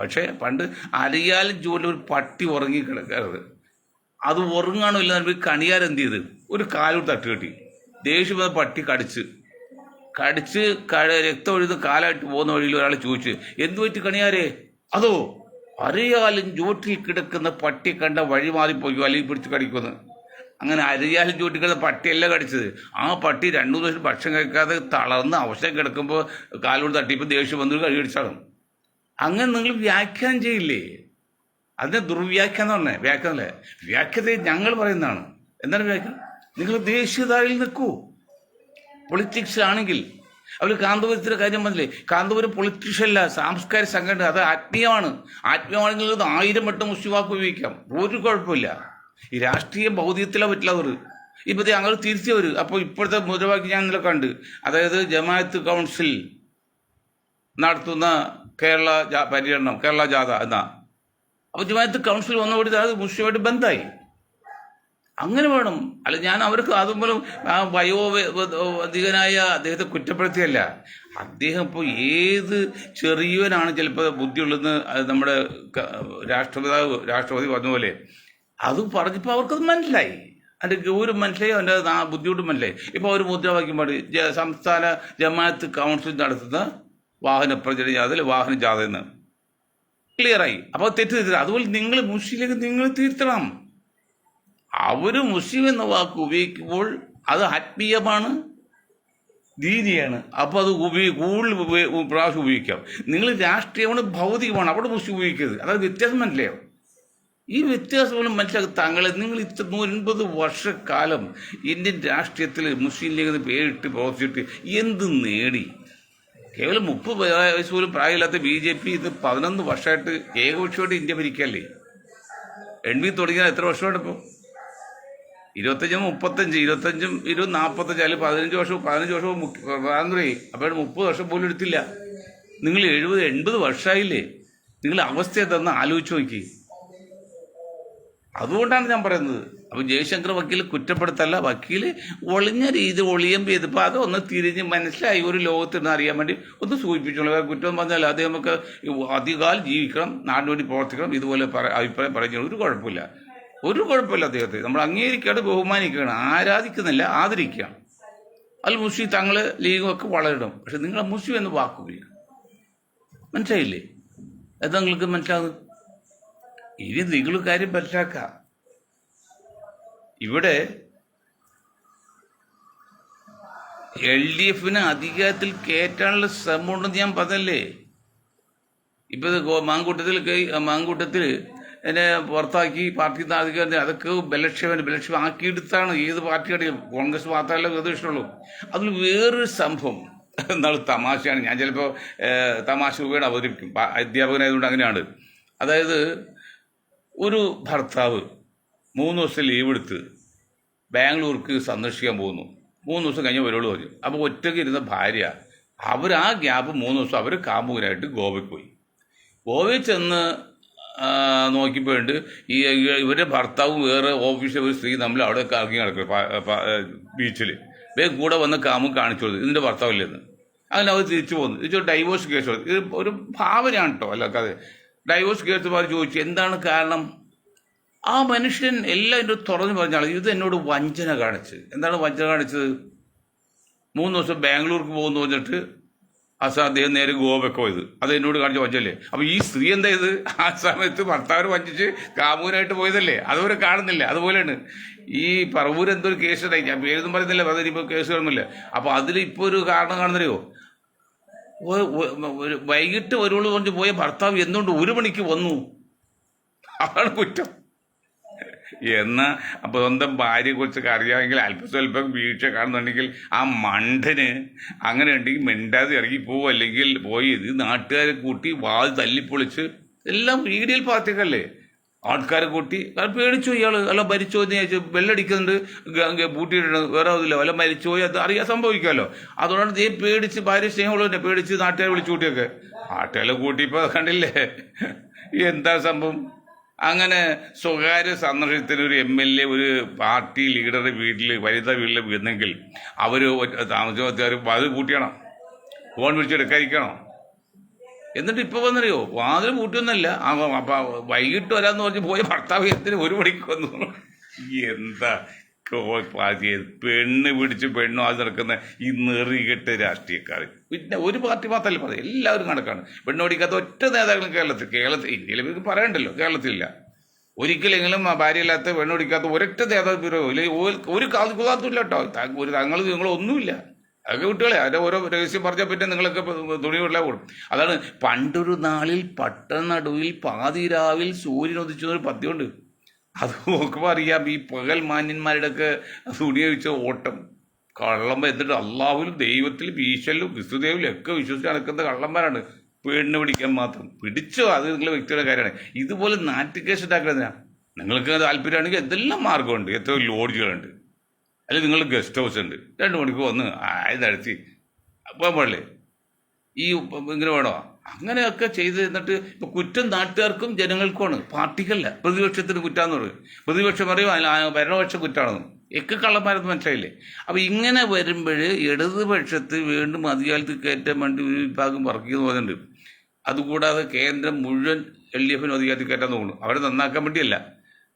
പക്ഷേ പണ്ട് അറിയാലും ചൂടിൽ ഒരു പട്ടി ഉറങ്ങി കിടക്കരുത്, അത് ഉറങ്ങാണോ ഇല്ല, കണിയാരെന്ത് ചെയ്ത് ഒരു കാലൂർ തട്ട് കെട്ടി, ദേഷ്യം പട്ടി കടിച്ച് രക്തം ഒഴുതുന്ന കാലായിട്ട് പോകുന്ന വഴിയിൽ ഒരാൾ ചോദിച്ചു, എന്തു പറ്റി കണിയാരെ? അതോ അരയാലും ചോട്ടിൽ കിടക്കുന്ന പട്ടി കണ്ട വഴി മാറിപ്പോയി അല്ലെങ്കിൽ പിടിച്ച് കടിക്കുമെന്ന്. അങ്ങനെ അരയാലും ചോട്ടിൽ കിടന്ന പട്ടിയല്ല കടിച്ചത്. ആ പട്ടി 2 ദിവസം ഭക്ഷണം കഴിക്കാതെ തളർന്ന് അവസ്ഥ കിടക്കുമ്പോൾ കാലോട് തട്ടിയപ്പോൾ ദേഷ്യം വന്നൊരു കഴി കടിച്ചാണ്. അങ്ങനെ നിങ്ങൾ വ്യാഖ്യാനം ചെയ്യില്ലേ? അതിനെ ദുർവ്യാഖ്യാനം പറഞ്ഞേ, വ്യാഖ്യാനമല്ലേ. വ്യാഖ്യാനം ഞങ്ങൾ പറയുന്നതാണ്. എന്താണ് വ്യാഖ്യാനം? നിങ്ങൾ ദേശീയതയിൽ നിൽക്കൂ. പൊളിറ്റിക്സിലാണെങ്കിൽ അവർ കാന്തപുരത്തിൻ്റെ കാര്യം പറഞ്ഞില്ലേ, കാന്തപുരം പൊളിറ്റീഷ്യല്ല, സാംസ്കാരിക സംഘടന. അത് ആത്മീയമാണ്. ആത്മീയമാണെങ്കിൽ അത് 1000 വട്ടം മുസ്ലിമാക്ക് ഉപയോഗിക്കാം, ഒരു കുഴപ്പമില്ല. ഈ രാഷ്ട്രീയ ഭൗതികത്തിലോ പറ്റില്ല. അവർ ഇപ്പോഴത്തെ ഞങ്ങൾ തിരിച്ചവർ. അപ്പോൾ ഇപ്പോഴത്തെ മുദ്രാവാക്യം ഞാൻ ഇന്നലെ കണ്ട്, അതായത് ജമാഅത്ത് കൗൺസിൽ നടത്തുന്ന കേരള പര്യടനം, കേരള ജാഥ എന്നാ. അപ്പോൾ ജമാഅത്ത് കൗൺസിൽ വന്നതോടെ അത് മുസ്ലിമായിട്ട് ബന്ധമായി. അങ്ങനെ വേണം. അല്ല, ഞാൻ അവർക്ക് അതുപോലെ വയോധികനായ അദ്ദേഹത്തെ കുറ്റപ്പെടുത്തിയല്ല. അദ്ദേഹം ഇപ്പോൾ ഏത് ചെറിയവനാണ് ചിലപ്പോൾ ബുദ്ധിയുള്ളതെന്ന് നമ്മുടെ രാഷ്ട്രപതി പറഞ്ഞ പോലെ അത് പറഞ്ഞപ്പോൾ അവർക്കത് മനസ്സിലായി. അതിൻ്റെ ഗൗരവം മനസ്സിലായി, അതിൻ്റെ ബുദ്ധിമുട്ട് മനസ്സിലായി. ഇപ്പോൾ ഒരു മുദ്രാവാക്യം പാടി സംസ്ഥാന ജമാഅത്ത് കൗൺസിൽ നടത്തുന്ന വാഹന പ്രചരണ ജാഥ, വാഹന ജാഥ എന്ന് ക്ലിയറായി. അപ്പോൾ തെറ്റ് തിരുത്തണം. അതുപോലെ നിങ്ങൾ മുസ്ലിം നിങ്ങൾ തിരുത്തണം. അവർ മുസ്ലിം എന്ന വാക്ക് ഉപയോഗിക്കുമ്പോൾ അത് ആത്മീയമാണ്, ദീനിയാണ്. അപ്പോൾ അത് കൂടുതൽ പ്രാവശ്യം ഉപയോഗിക്കാം. നിങ്ങൾ രാഷ്ട്രീയമാണ്, ഭൗതികമാണ്, അവിടെ മുസ്ലിം ഉപയോഗിക്കരുത്. അതായത് വ്യത്യാസം മനസ്സിലായോ? ഈ വ്യത്യാസം പോലും മനസ്സിലാക്കി താങ്കളെ. നിങ്ങൾ 180 വർഷക്കാലം ഇന്ത്യൻ രാഷ്ട്രീയത്തിൽ മുസ്ലിം ലീഗ് പേരിട്ട് പ്രവർത്തിച്ചിട്ട് എന്ത് നേടി? കേവലം 30 വയസ്സ് പോലും പ്രായമില്ലാത്ത BJP ഇത് 11 വർഷമായിട്ട് ഏകപക്ഷമായിട്ട് ഇന്ത്യ ഭരിക്കല്ലേ. NB തുടങ്ങിയാൽ എത്ര വർഷമായിട്ട് ഇപ്പോൾ? 25, 35, 25, 20, 45, അല്ലെങ്കിൽ 15 വർഷവും 15 വർഷവും സ്വാതന്ത്ര്യമായി. അപ്പോൾ 30 വർഷം പോലും എടുത്തില്ല. നിങ്ങൾ 70, 80 വർഷമായില്ലേ? നിങ്ങൾ അവസ്ഥ എന്തെന്ന് ആലോചിച്ച് നോക്കി. അതുകൊണ്ടാണ് ഞാൻ പറയുന്നത്. അപ്പോൾ ജയശങ്കർ വക്കീൽ കുറ്റപ്പെടുത്തല്ല, വക്കീൽ ഒളിഞ്ഞ രീതി ഒളിയമ്പ് ചെയ്തപ്പോൾ അതൊന്ന് തിരിഞ്ഞ് മനസ്സിലായി, ഒരു ലോകത്തിരുന്ന് അറിയാൻ വേണ്ടി ഒന്ന് സൂചിപ്പിച്ചോളൂ. കുറ്റം പറഞ്ഞാൽ അദ്ദേഹം നമുക്ക് അധികകാലം ജീവിക്കണം, നാടിന് വേണ്ടി പ്രവർത്തിക്കണം, ഇതുപോലെ അഭിപ്രായം പറയുന്നത് ഒരു കുഴപ്പമില്ല. അദ്ദേഹത്തെ നമ്മൾ അംഗീകരിക്കുകയാണ്, ബഹുമാനിക്കുകയാണ്, ആരാധിക്കുന്നില്ല, ആദരിക്കുകയാണ്. അൽ മുസ്ലിം തങ്ങൾ ലീഗും ഒക്കെ വളരണം. പക്ഷെ നിങ്ങൾ മുസ്ലിം എന്ന് വാക്കുകയാണ്. മനസ്സിലായില്ലേ? എന്താ നിങ്ങൾക്ക് മനസ്സിലാകുന്നത്? ഇനി നിങ്ങൾ കാര്യം മനസ്സിലാക്കാം. ഇവിടെ LDFിനെ അധികാരത്തിൽ കയറ്റാനുള്ള ശ്രമമുണ്ടെന്ന് ഞാൻ പറഞ്ഞല്ലേ. ഇപ്പൊ മാങ്കൂട്ടത്തിൽ എന്നെ പുറത്താക്കി പാർട്ടി അധികാരത്തിൽ അതൊക്കെ ബലക്ഷേപം ആക്കിയെടുത്താണ്. ഏത് പാർട്ടിയുടെയും കോൺഗ്രസ് മാത്രമല്ല പ്രതീക്ഷയുള്ളൂ. അതിൽ വേറൊരു സംഭവം എന്നാണ്, തമാശയാണ്. ഞാൻ ചിലപ്പോൾ തമാശ രൂപയുടെ അവതരിപ്പിക്കും, അധ്യാപകനായതുകൊണ്ട് അങ്ങനെയാണ്. അതായത് ഒരു ഭർത്താവ് 3 ദിവസം ലീവ് എടുത്ത് ബാംഗ്ലൂർക്ക് സന്ദർശിക്കാൻ പോകുന്നു. 3 ദിവസം കഴിഞ്ഞ് വരുള്ളൂ പറഞ്ഞു. അപ്പോൾ ഒറ്റയ്ക്ക് ഇരുന്ന ഭാര്യ, അവർ ആ ഗ്യാപ്പ് 3 ദിവസം അവർ കാമുകനായിട്ട് ഗോവയ്ക്ക് പോയി. ഗോവയിൽ ചെന്ന് നോക്കിപ്പോയിട്ട് ഇവരുടെ ഭർത്താവും വേറെ ഓഫീസിലെ ഒരു സ്ത്രീ തമ്മിൽ അവിടെ കറങ്ങി നടക്കുക ബീച്ചിൽ. വേഗം കൂടെ വന്ന് കാണിച്ചു കൊടുത്തു, ഇതിൻ്റെ ഭർത്താവില്ലെന്ന്. അങ്ങനെ അവർ തിരിച്ചു പോകുന്നു. ഇത് ഡൈവോഴ്സ് കേസ് കൊടുത്തു. ഇത് ഒരു ഭാവനയാണ് കേട്ടോ, അല്ല കഥ. ഡൈവോഴ്സ് കേസുമാർ ചോദിച്ചു എന്താണ് കാരണം. ആ മനുഷ്യൻ എല്ലാം എന്നോട് തുറന്നു പറഞ്ഞാൽ ഇത് എന്നോട് വഞ്ചന കാണിച്ച്. എന്താണ് വഞ്ചന കാണിച്ചത്? 3 ദിവസം ബാംഗ്ലൂർക്ക് പോകുന്നു പറഞ്ഞിട്ട് അദ്ദേഹം നേരെ ഗോവയ്ക്ക് പോയത്. അത് എന്നോട് കാണിച്ച വഞ്ചല്ലേ. അപ്പോൾ ഈ സ്ത്രീ എന്താ ചെയ്ത്? ആ സമയത്ത് ഭർത്താവിനെ വഞ്ചിച്ച് കാമുകനായിട്ട് പോയതല്ലേ, അതുവരെ കാണുന്നില്ല. അതുപോലെയാണ് ഈ പറവൂർ എന്തൊരു കേസ് ഉണ്ടായി, ഞാൻ പേരൊന്നും പറയുന്നില്ല, അതിനിപ്പോൾ കേസ് കാണുന്നില്ല. അപ്പോൾ അതിൽ ഇപ്പോൾ ഒരു കാരണം കാണുന്നറിയോ? വൈകിട്ട് ഒരുവള് കൊണ്ട് പോയ ഭർത്താവ് എന്തുകൊണ്ട് 1 മണിക്ക് വന്നു? അതാണ് കുറ്റം. എന്നാൽ അപ്പോൾ സ്വന്തം ഭാര്യയെക്കുറിച്ചൊക്കെ അറിയാമെങ്കിൽ അല്പസ്വല്പം വീഴ്ച കാണുന്നുണ്ടെങ്കിൽ ആ മണ്ടന് അങ്ങനെ ഉണ്ടെങ്കിൽ മിണ്ടാതെ ഇറങ്ങി പോകും. അല്ലെങ്കിൽ പോയി ഇത് നാട്ടുകാരെ കൂട്ടി വാൽ തല്ലിപ്പൊളിച്ച് എല്ലാം വീഡിയോയിൽ പാർട്ടിക്കല്ലേ ആൾക്കാരെ കൂട്ടി. കാരണം പേടിച്ചു ഇയാൾ. അല്ല മരിച്ചോ എന്ന് ചോദിച്ചു, ബെല്ലടിക്കുന്നുണ്ട്, പൂട്ടിയിട്ടുണ്ട്, വേറെ ഒന്നുമില്ല, വല്ല മരിച്ചു പോയി അത് അറിയാൻ സംഭവിക്കാമല്ലോ. അതുകൊണ്ടാണ് ഈ പേടിച്ച് ഭാര്യ സ്നേഹമുള്ളവരെ പേടിച്ച് നാട്ടുകാരെ വിളിച്ചു കൂട്ടിയൊക്കെ. നാട്ടുകാരെ കൂട്ടിയപ്പോൾ കണ്ടില്ലേ എന്താ സംഭവം. അങ്ങനെ സ്വകാര്യ സന്ദർശനത്തിന് ഒരു MLA ഒരു പാർട്ടി ലീഡറുടെ വീട്ടിൽ വനിതാ വീട്ടിൽ വീന്നെങ്കിൽ അവർ താമസക്കാർ വാതിൽ പൂട്ടിയണം, ഫോൺ വിളിച്ചെടുക്കാതിരിക്കണോ? എന്നിട്ട് ഇപ്പോൾ വന്നറിയോ വാതിൽ പൂട്ടിയൊന്നുമല്ല, അപ്പം വൈകിട്ട് വരാമെന്ന് പറഞ്ഞ് പോയ ഭർത്താവ് എന്തിന് 1 മണിക്ക് വന്നു? എന്താ പെണ്ണ് പിടിച്ച് പെണ്ണും അത് നടക്കുന്ന ഈ നെറികെട്ട് രാഷ്ട്രീയക്കാർ. പിന്നെ ഒരു പാർട്ടി മാത്രമല്ല പറയും, എല്ലാവരും കണക്കാണ്. പെണ്ണ് പിടിക്കാത്ത ഒറ്റ നേതാക്കളും കേരളത്തിൽ ഇന്ത്യയിൽ ഇവർക്ക് പറയണ്ടല്ലോ, കേരളത്തിലില്ല. ഒരിക്കലെങ്കിലും ഭാര്യയില്ലാത്ത പെണ്ണ് പിടിക്കാത്ത ഒരൊറ്റ നേതാവ് ഒരു കുതാത്തുമില്ല കേട്ടോ. ഒരു നിങ്ങളൊന്നുമില്ല. അതൊക്കെ കുട്ടികളെ അതിൻ്റെ ഓരോ രഹസ്യം പറഞ്ഞാൽ പിന്നെ നിങ്ങളൊക്കെ തുണിയുള്ള കൂടും. അതാണ് പണ്ടൊരു നാളിൽ പട്ടനടുവിൽ പാതിരാവിൽ സൂര്യൻ ഉദിച്ചൊരു പദ്യമുണ്ട്. അത് നോക്കുമ്പോൾ അറിയാം ഈ പകൽ മാന്യന്മാരുടെ ഒക്കെ തുണി വെച്ച ഓട്ടം കള്ളം. എന്നിട്ട് അള്ളാഹുലും ദൈവത്തിലും ഈശ്വരിലും ക്രിസ്തുദേവിലും ഒക്കെ വിശ്വസിച്ച് നടക്കുന്ന കള്ളന്മാരാണ്. പെണ്ണ് പിടിക്കാൻ മാത്രം പിടിച്ചോ, അത് നിങ്ങളുടെ വ്യക്തിയുടെ കാര്യമാണ്. ഇതുപോലെ നാറ്റുകേസ് ഉണ്ടാക്കുന്നതിനാ. നിങ്ങൾക്ക് താല്പര്യമാണെങ്കിൽ എന്തെല്ലാം മാർഗമുണ്ട്, എത്രയോ ലോഡ്ജുകളുണ്ട്, അല്ലെങ്കിൽ നിങ്ങൾ ഗസ്റ്റ് ഹൗസ് ഉണ്ട്. 2 മണിക്ക് വന്ന് നടത്തി പോകാൻ പാടില്ലേ? ഈ ഇങ്ങനെ വേണോ? അങ്ങനെയൊക്കെ ചെയ്ത് എന്നിട്ട് ഇപ്പം കുറ്റം നാട്ടുകാർക്കും ജനങ്ങൾക്കുമാണ്, പാർട്ടിക്കല്ല. പ്രതിപക്ഷത്തിന് കുറ്റാന്ന് പറയും. പ്രതിപക്ഷം പറയും ഭരണപക്ഷം കുറ്റാണെന്ന്. ഒക്കെ കള്ളന്മാരെന്ന് മനസ്സിലായില്ലേ? അപ്പം ഇങ്ങനെ വരുമ്പോൾ ഇടതുപക്ഷത്ത് വീണ്ടും അധികാരത്തിൽ കയറ്റാൻ വേണ്ടി ഒരു വിഭാഗം വർക്ക് ചെയ്ത് പോകുന്നുണ്ട്. അതുകൂടാതെ കേന്ദ്രം മുഴുവൻ LDF അധികാരത്തിൽ കയറ്റാൻ തോന്നുന്നു. അവരെ നന്നാക്കാൻ വേണ്ടിയല്ല.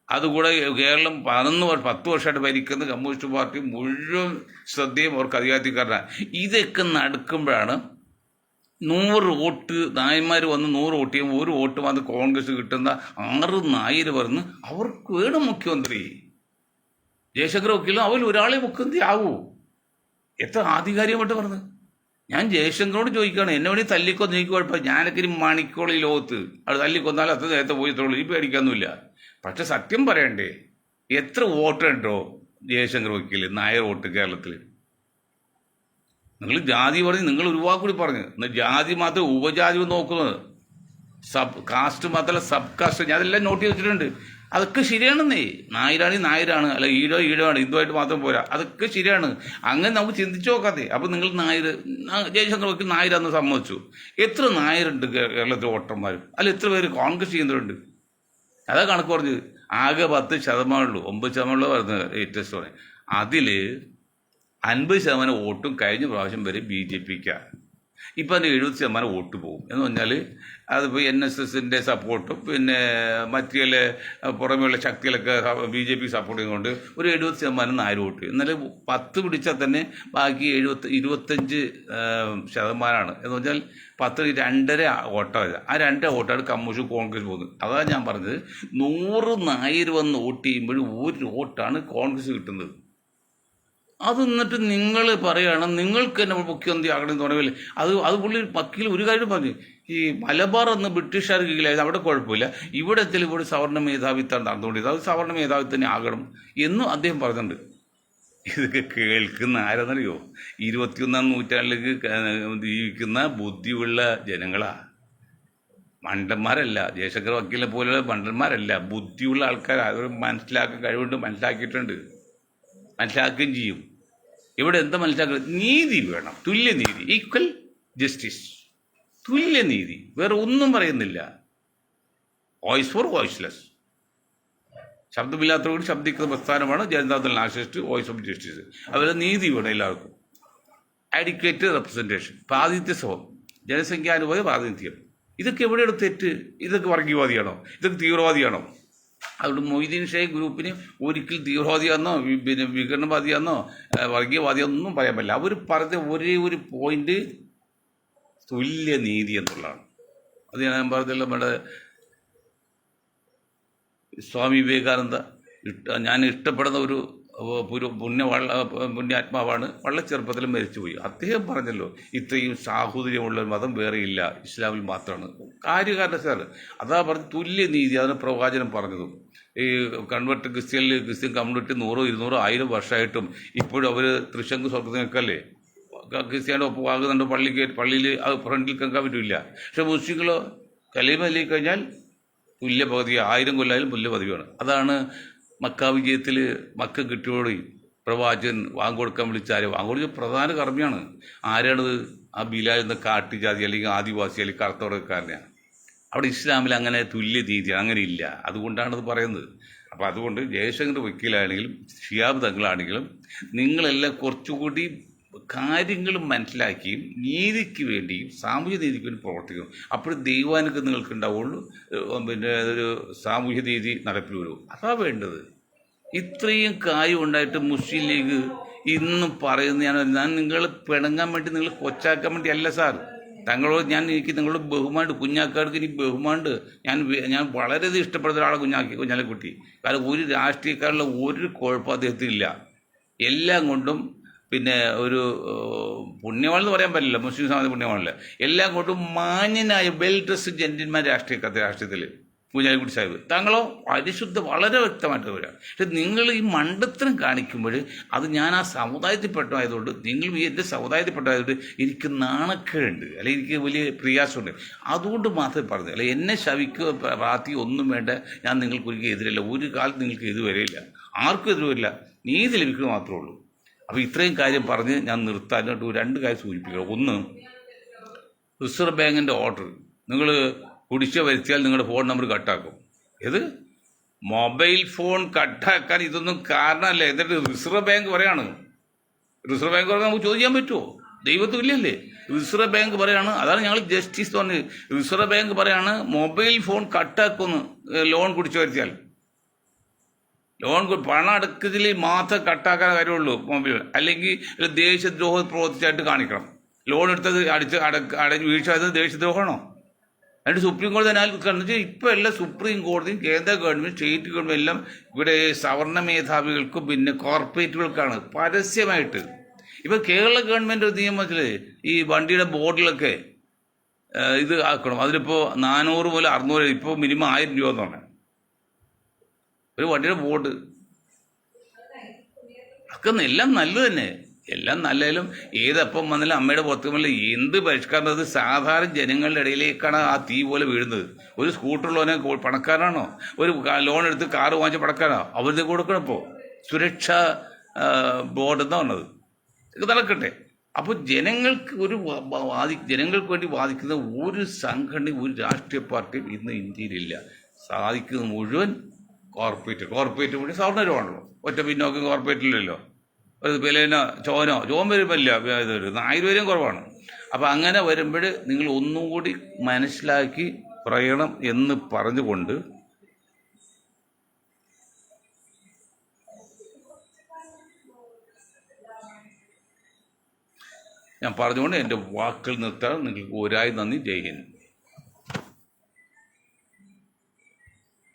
അതുകൂടെ കേരളം 10 വർഷമായിട്ട് ഭരിക്കുന്ന കമ്മ്യൂണിസ്റ്റ് പാർട്ടി മുഴുവൻ ശ്രദ്ധയും അവർക്ക് അധികാരത്തിൽ കയറാൻ. ഇതൊക്കെ നടക്കുമ്പോഴാണ് 100 വോട്ട് നായന്മാർ വന്ന് 100 വോട്ട് ചെയ്യും, 1 വോട്ട് വന്ന് കോൺഗ്രസ് കിട്ടുന്ന 6 നായർ പറഞ്ഞ് അവർക്ക് വേണം മുഖ്യമന്ത്രി. ജയശങ്കർ വക്കീലും അവൻ ഒരാളെ മുഖ്യമന്ത്രി ആവൂ. എത്ര ആധികാരികമായിട്ട് പറഞ്ഞത്. ഞാൻ ജയശങ്കറോട് ചോദിക്കുകയാണ്, എന്നെ വേണ്ടി തല്ലിക്കൊന്ന് എനിക്ക് കുഴപ്പമില്ല, ഞാനൊക്കെ ഇനി മണിക്കോളം ഈ ലോകത്ത് അത് തല്ലിക്കൊന്നാലും അത്ര നേരത്തെ പോയിട്ടുള്ളൂ, ഈ പേടിക്കാനൊന്നുമില്ല. പക്ഷെ സത്യം പറയണ്ടേ, എത്ര വോട്ടുണ്ടോ ജയശങ്കർ വക്കീൽ നായർ വോട്ട് കേരളത്തിൽ? നിങ്ങൾ ജാതി പറഞ്ഞ് നിങ്ങൾ ഒരു വാക്കുകൂടി പറഞ്ഞു. എന്നാൽ ജാതി മാത്രം ഉപജാതി നോക്കുന്നത്, കാസ്റ്റ് മാത്രമല്ല സബ് കാസ്റ്റ്. ഞാൻ അതെല്ലാം നോട്ട് ചെയ്ത് വെച്ചിട്ടുണ്ട്. അതൊക്കെ ശരിയാണെന്നേ. നായരാണ്, അല്ല ഈഴമാണ്, ഹിന്ദുവായിട്ട് മാത്രം പോരാ. അതൊക്കെ ശരിയാണ്. അങ്ങനെ നമുക്ക് ചിന്തിച്ചു നോക്കാതെ. അപ്പം നിങ്ങൾ ജയശങ്കർ വക്കീൽ നായരാന്ന് സമ്മതിച്ചു. എത്ര നായരുണ്ട് കേരളത്തിലെ വോട്ടർമാർ? അല്ല എത്ര പേര് കോൺഗ്രസ് ചെയ്യുന്നവരുണ്ട്? അതാ കണക്ക് പറഞ്ഞത്. ആകെ 10% 9% വരുന്നത് ലേറ്റസ്റ്റ് പറഞ്ഞത്. അതിൽ 50% വോട്ടും കഴിഞ്ഞ പ്രാവശ്യം വരെ BJPക്കാണ്. ഇപ്പം അതിൻ്റെ 70% വോട്ട് പോകും എന്ന് പറഞ്ഞാൽ അതിപ്പോൾ NSSൻ്റെ സപ്പോർട്ടും പിന്നെ മറ്റേ പുറമെയുള്ള ശക്തികളൊക്കെ BJP സപ്പോർട്ട് ചെയ്യുന്നതുകൊണ്ട് ഒരു 70% നായർ വോട്ട് ചെയ്യും. എന്നാലും 10 പിടിച്ചാൽ തന്നെ ബാക്കി 25% എന്ന് പറഞ്ഞാൽ 10 2.5 വോട്ടാണ്. ആ 2 വോട്ടാണ് കമ്മ്യൂണിസ്റ്റ് കോൺഗ്രസ് പോകുന്നത്. അതാണ് ഞാൻ പറഞ്ഞത്. 100 നായർ വന്ന് വോട്ട് ചെയ്യുമ്പോഴും 1 വോട്ടാണ് കോൺഗ്രസ് കിട്ടുന്നത്. അത് എന്നിട്ട് നിങ്ങൾ പറയുകയാണ് നിങ്ങൾക്ക് തന്നെ മുഖ്യമന്ത്രി ആകണമെന്ന് പറയില്ലേ? അത് പുള്ളി വക്കീൽ ഒരു കാര്യം പറഞ്ഞു, ഈ മലബാർ എന്ന് ബ്രിട്ടീഷുകാർ കീഴിലായത് അവിടെ കുഴപ്പമില്ല, ഇവിടെ സവർണ്ണ മേധാവിത്വം നടന്നുകൊണ്ടിരുന്നത്, അത് സവർണ്ണ മേധാവിത്വം തന്നെ ആകണം എന്നും അദ്ദേഹം പറഞ്ഞിട്ടുണ്ട്. ഇതൊക്കെ കേൾക്കുന്ന ആരെന്നറിയോ? 21-ാം നൂറ്റാണ്ടിലേക്ക് ജീവിക്കുന്ന ബുദ്ധിയുള്ള ജനങ്ങളാ, മണ്ടന്മാരല്ല. ജയശങ്കർ വക്കീലിനെ പോലെയുള്ള മണ്ടന്മാരല്ല, ബുദ്ധിയുള്ള ആൾക്കാർ. അവർ മനസ്സിലാക്കാൻ കഴിവുണ്ട്, മനസ്സിലാക്കുകയും ചെയ്യും. ഇവിടെ എന്താ മനസ്സിലാക്കുന്നത്? നീതി വേണം, തുല്യനീതി, ഈക്വൽ ജസ്റ്റിസ്, തുല്യനീതി. വേറെ ഒന്നും പറയുന്നില്ല. Voice four voiceless. ശബ്ദമില്ലാത്തവരോട് ശബ്ദിക്കുന്ന പ്രസ്ഥാനമാണ് Janata Dal nationalist voice of justice. അതുപോലെ നീതി വേണം എല്ലാവർക്കും. അഡിക്വേറ്റ് റെപ്രസെൻറ്റേഷൻ, പ്രാതിനിധ്യസമം, ജനസംഖ്യാനുപാത പ്രാതിനിധ്യം. ഇതൊക്കെ എവിടെയാണ് തെറ്റ്? ഇതൊക്കെ വർഗീയവാദിയാണോ? ഇതൊക്കെ തീവ്രവാദിയാണോ? അതുകൊണ്ട് മൊയ്തീൻ ഷാഹി ഗ്രൂപ്പിന് ഒരിക്കലും തീവ്രവാദിയാണെന്നോ പിന്നെ വിഘടനവാദിയാണെന്നോ വർഗീയവാദിയാണെന്നൊന്നും പറയാൻ പറ്റില്ല. അവർ പറഞ്ഞ ഒരേ ഒരു പോയിന്റ് തുല്യനീതി എന്നുള്ളതാണ്. അത് ഞാൻ പറഞ്ഞല്ലോ, നമ്മുടെ സ്വാമി വിവേകാനന്ദ ഞാൻ ഇഷ്ടപ്പെടുന്ന ഒരു പുണ്യാത്മാവാണ്. വളരെ ചെറുപ്പത്തിലും മരിച്ചുപോയി. അദ്ദേഹം പറഞ്ഞല്ലോ, ഇത്രയും സാഹോദര്യമുള്ള ഒരു മതം വേറെയില്ല, ഇസ്ലാമിൽ മാത്രമാണ്. കാര്യകാരണ സാർ അതാ പറഞ്ഞ് തുല്യനീതി. അതിന് പ്രവാചനം പറഞ്ഞതും ഈ കൺവെർട്ട് ക്രിസ്ത്യൻ കമ്മ്യൂണിറ്റി 100, 200, 1000 വർഷമായിട്ടും ഇപ്പോഴും അവർ തൃശങ്ക് സ്വർഗത്തിനൊക്കെയല്ലേ ക്രിസ്ത്യാനോ ആകുന്നുണ്ട്. പള്ളിയിൽ അത് ഫ്രണ്ടിൽ കേൾക്കാൻ പറ്റില്ല. പക്ഷെ മുസ്ലിങ്ങളോ കലീമ ചൊല്ലി കഴിഞ്ഞാൽ തുല്യ പദവി, 1000 കൊല്ലായാലും തുല്യ പദവിയാണ്. അതാണ് മക്ക വിജയത്തിൽ മക്ക കിട്ടിയോട് പ്രവാചകൻ വാങ്ങുകൊടുക്കാൻ വിളിച്ചാൽ വാങ്ങുകൊടുക്കുക പ്രധാന കർമ്മിയാണ്. ആരാണത്? ആ ബിലാൽ എന്ന കാട്ടുജാതി അല്ലെങ്കിൽ ആദിവാസി അല്ലെങ്കിൽ കറുത്തവർക്കാരനെയാണ്. അവിടെ ഇസ്ലാമിൽ അങ്ങനെ തുല്യനീതി അങ്ങനെ ഇല്ല. അതുകൊണ്ടാണത് പറയുന്നത്. അപ്പോൾ അതുകൊണ്ട് ജയശങ്കർ വക്കീലാണെങ്കിലും ഷിഹാബ് തങ്ങളാണെങ്കിലും നിങ്ങളെല്ലാം കുറച്ചുകൂടി കാര്യങ്ങൾ മനസ്സിലാക്കിയും നീതിക്ക് വേണ്ടിയും സാമൂഹ്യ നീതിക്ക് വേണ്ടി പ്രവർത്തിക്കണം. അപ്പോൾ ദൈവാനുഗ്രഹം നിങ്ങൾക്ക് ഉണ്ടാവുള്ളൂ. പിന്നെ ഒരു സാമൂഹ്യ നീതി നടപ്പിൽ വരും. അതാ വേണ്ടത്. ഇത്രയും കാര്യം ഉണ്ടായിട്ട് മുസ്ലിം ലീഗ് ഇന്നും പറയുന്നതാണ്. നിങ്ങൾ പിണങ്ങാൻ വേണ്ടി, നിങ്ങൾ കൊച്ചാക്കാൻ വേണ്ടി അല്ല സാർ. തങ്ങളോട് എനിക്ക് നിങ്ങളോട് ബഹുമാനുണ്ട്, കുഞ്ഞാക്കാർക്ക് എനിക്ക് ബഹുമാനുണ്ട്. ഞാൻ വളരെയധികം ഇഷ്ടപ്പെടുന്ന ഒരാളെ കുഞ്ഞാലിക്കുട്ടി. കാരണം ഒരു രാഷ്ട്രീയക്കാരുള്ള ഒരു കുഴപ്പം അദ്ദേഹത്തിനില്ല. എല്ലാം കൊണ്ടും പിന്നെ ഒരു പുണ്യവാളെന്ന് പറയാൻ പറ്റില്ല, മുസ്ലിം സമാജം പുണ്യവാളല്ല, എല്ലാം കൊണ്ടും മാന്യനായ വെൽ ഡ്രസ്ഡ് ജെന്റിൽമാൻ രാഷ്ട്രീയത്തിൽ കുഞ്ഞാലിക്കുട്ടി സാഹിബ്. താങ്കളോ പരിശുദ്ധ വളരെ വ്യക്തമായിട്ട് വരാം. പക്ഷെ നിങ്ങൾ ഈ മണ്ടത്തരം കാണിക്കുമ്പോൾ അത് ഞാൻ ആ സമുദായത്തിൽപ്പെട്ടതായതുകൊണ്ട്, നിങ്ങൾ എൻ്റെ സമുദായത്തിൽപ്പെട്ടതായതുകൊണ്ട് എനിക്ക് നാണക്കേടുണ്ട്, അല്ലെങ്കിൽ എനിക്ക് വലിയ പ്രയാസമുണ്ട്. അതുകൊണ്ട് മാത്രമേ പറഞ്ഞു. അല്ല എന്നെ ശവിക്കുക പ്രാർത്ഥിക്കുക ഒന്നും വേണ്ട. ഞാൻ നിങ്ങൾക്കൊരിക്കലും എതിരല്ല, ഒരു കാലത്ത് നിങ്ങൾക്ക് എതിർവരില്ല, ആർക്കും എതിർവരില്ല, നീതി ലഭിക്കുക മാത്രമേ ഉള്ളൂ. അപ്പോൾ ഇത്രയും കാര്യം പറഞ്ഞ് ഞാൻ നിർത്താനായിട്ട് രണ്ട് കാര്യം സൂചിപ്പിക്കണം. ഒന്ന്, റിസർവ് ബാങ്കിൻ്റെ ഓർഡർ നിങ്ങൾ കുടിശ്ശ വരുത്തിയാൽ നിങ്ങളുടെ ഫോൺ നമ്പർ കട്ടാക്കും. ഏത് മൊബൈൽ ഫോൺ കട്ടാക്കാൻ ഇതൊന്നും കാരണമല്ല. എന്നിട്ട് റിസർവ് ബാങ്ക് പറയാണ്, റിസർവ് ബാങ്ക് പറയാൻ നമുക്ക് ചോദിക്കാൻ പറ്റുമോ? ദൈവത്തില്ലല്ലേ. റിസർവ് ബാങ്ക് പറയാണ്, അതാണ് ഞങ്ങൾ ജസ്റ്റിസ് പറഞ്ഞത്. റിസർവ് ബാങ്ക് പറയാണ് മൊബൈൽ ഫോൺ കട്ടാക്കുമെന്ന് ലോൺ കുടിശ്ശ വരുത്തിയാൽ. ലോൺ പണം അടക്കത്തിൽ മാത്രം കട്ടാക്കാൻ കാര്യമുള്ളൂ മൊബൈൽ, അല്ലെങ്കിൽ ദേശദ്രോഹം പ്രവർത്തിച്ചായിട്ട് കാണിക്കണം. ലോൺ എടുത്തത് അടച്ച് വീഴ്ച ദേശദ്രോഹമാണോ? എന്നിട്ട് സുപ്രീം കോടതി തന്നെ ഇപ്പോൾ എല്ലാ സുപ്രീം കോടതിയും കേന്ദ്ര ഗവൺമെൻറ് സ്റ്റേറ്റ് ഗവൺമെൻറ് എല്ലാം ഇവിടെ സവർണ മേധാവികൾക്കും പിന്നെ കോർപ്പറേറ്റുകൾക്കാണ് പരസ്യമായിട്ട്. ഇപ്പോൾ കേരള ഗവൺമെൻറ് നിയമത്തിൽ ഈ വണ്ടിയുടെ ബോർഡിലൊക്കെ ഇത് ആക്കണം. അതിലിപ്പോൾ 400 മുതൽ 600, ഇപ്പോൾ മിനിമം 1000 രൂപ എന്ന് പറഞ്ഞാൽ ഒരു വണ്ടിയുടെ ബോർഡ്. ഒക്കെ എല്ലാം നല്ലത് തന്നെ, എല്ലാം നല്ലതിലും ഏതപ്പം വന്നാലും അമ്മയുടെ പുറത്ത് വന്നാലും എന്ത് പരിഷ്കാരം സാധാരണ ജനങ്ങളുടെ ഇടയിലേക്കാണ് ആ തീ പോലെ വീഴുന്നത്. ഒരു സ്കൂട്ടറുള്ളവനെ പണക്കാരാണോ? ഒരു ലോൺ എടുത്ത് കാറ് വാങ്ങിച്ച പണക്കാരാണോ? അവരുടെ കൊടുക്കണം. ഇപ്പോൾ സുരക്ഷാ ബോർഡ് എന്നാ പറഞ്ഞത്. ഇത് നടക്കട്ടെ. അപ്പോൾ ജനങ്ങൾക്ക് ജനങ്ങൾക്ക് വേണ്ടി വാദിക്കുന്ന ഒരു സംഘടനയും ഒരു രാഷ്ട്രീയ പാർട്ടിയും ഇന്ന് ഇന്ത്യയിലില്ല. സാധിക്കുന്നത് മുഴുവൻ കോർപ്പറേറ്റ് വേണ്ടി സവർണരുമാണല്ലോ. ഒറ്റ പിന്നോക്കം കോർപ്പറേറ്റില്ലല്ലോ. ഒരു വിലനോ ചോൻ വരുമ്പല്ല, ഇതൊരു 1000 പേരും കുറവാണ്. അപ്പം അങ്ങനെ വരുമ്പോൾ നിങ്ങൾ ഒന്നും കൂടി മനസ്സിലാക്കി പറയണം എന്ന് പറഞ്ഞുകൊണ്ട് ഞാൻ പറഞ്ഞുകൊണ്ട് എൻ്റെ വാക്കുകൾ നിർത്താൻ നിങ്ങൾക്ക് ഒരായി നന്ദി. ജയ് ഹിന്ദ്.